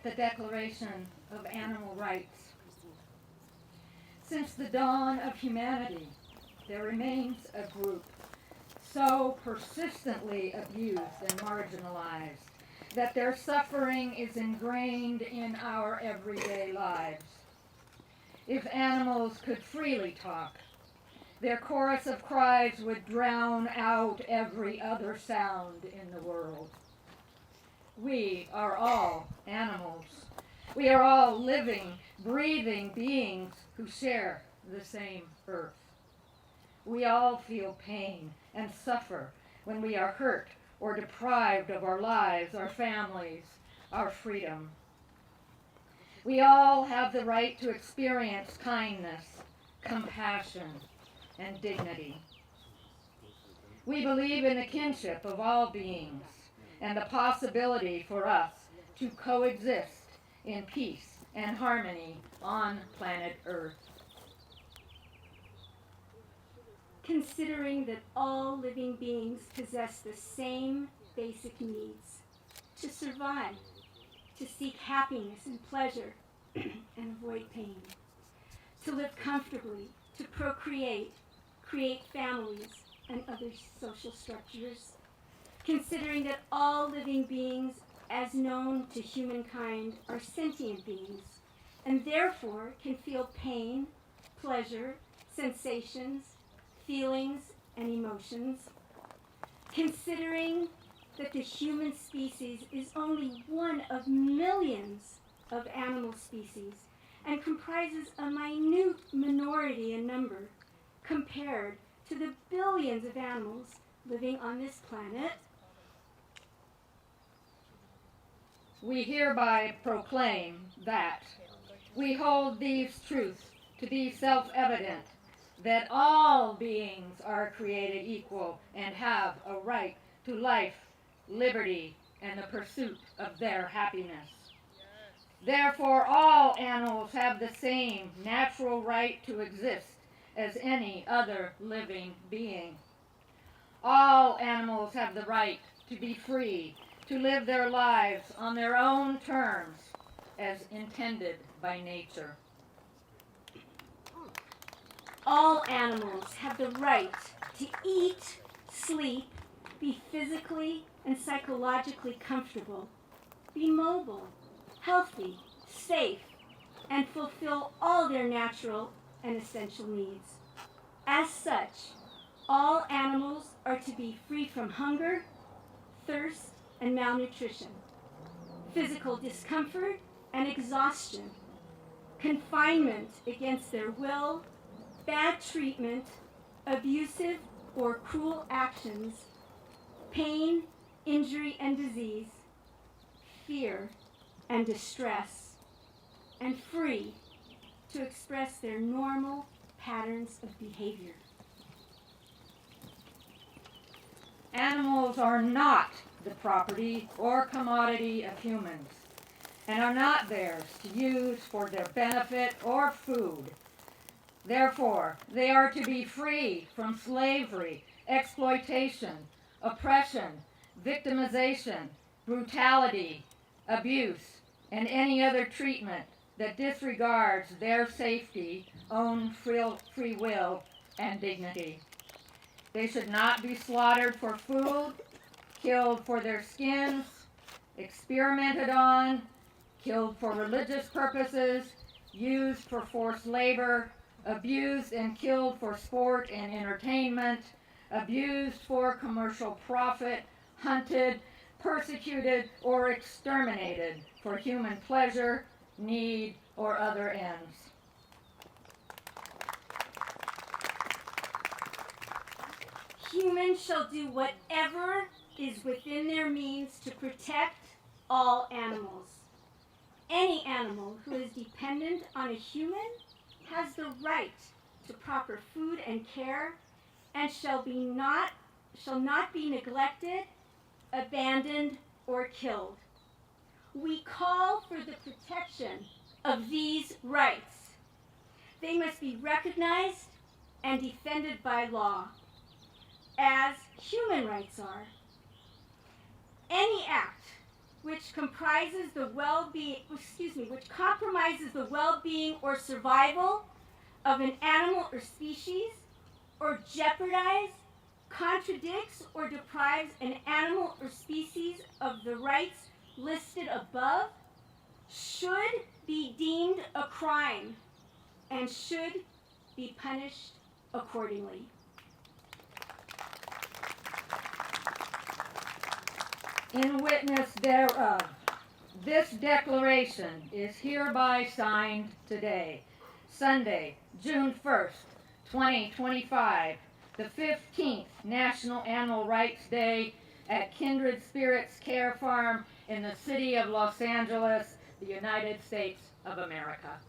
the Declaration of Animal Rights. Since the dawn of humanity, there remains a group so persistently abused and marginalized that their suffering is ingrained in our everyday lives. If animals could freely talk, their chorus of cries would drown out every other sound in the world. We are all animals. We are all living, breathing beings who share the same earth. We all feel pain and suffer when we are hurt or deprived of our lives, our families, our freedom. We all have the right to experience kindness, compassion, and dignity. We believe in the kinship of all beings and the possibility for us to coexist in peace and harmony on planet Earth. Considering that all living beings possess the same basic needs to survive, to seek happiness and pleasure and avoid pain, to live comfortably, to procreate, create families and other social structures, considering that all living beings as known to humankind are sentient beings and therefore can feel pain, pleasure, sensations, feelings, and emotions, considering that the human species is only one of millions of animal species and comprises a minute minority in number compared to the billions of animals living on this planet, we hereby proclaim that we hold these truths to be self-evident, that all beings are created equal and have a right to life, liberty, and the pursuit of their happiness. Therefore, all animals have the same natural right to exist as any other living being. All animals have the right to be free, to live their lives on their own terms as intended by nature. All animals have the right to eat, sleep, be physically and psychologically comfortable, be mobile, healthy, safe, and fulfill all their natural and essential needs. As such, all animals are to be free from hunger, thirst, and malnutrition, physical discomfort and exhaustion, confinement against their will, bad treatment, abusive or cruel actions, pain, injury, and disease, fear, and distress, and free to express their normal patterns of behavior. Animals are not the property or commodity of humans and are not theirs to use for their benefit or food. Therefore, they are to be free from slavery, exploitation, oppression, victimization, brutality, abuse, and any other treatment that disregards their safety, own free will, and dignity. They should not be slaughtered for food, killed for their skins, experimented on, killed for religious purposes, used for forced labor, abused and killed for sport and entertainment, abused for commercial profit, hunted, persecuted, or exterminated for human pleasure, need, or other ends. Humans shall do whatever is within their means to protect all animals. Any animal who is dependent on a human has the right to proper food and care and shall not be neglected, abandoned, or killed. We call for the protection of these rights. They must be recognized and defended by law, as human rights are. Any act which comprises the well-being, which compromises the well-being or survival of an animal or species, or jeopardize, contradicts, or deprives an animal or species of the rights listed above, should be deemed a crime and should be punished accordingly. In witness thereof, this declaration is hereby signed today, Sunday, June 1st, 2025, the 15th National Animal Rights Day at Kindred Spirits Care Farm in the city of Los Angeles, the United States of America.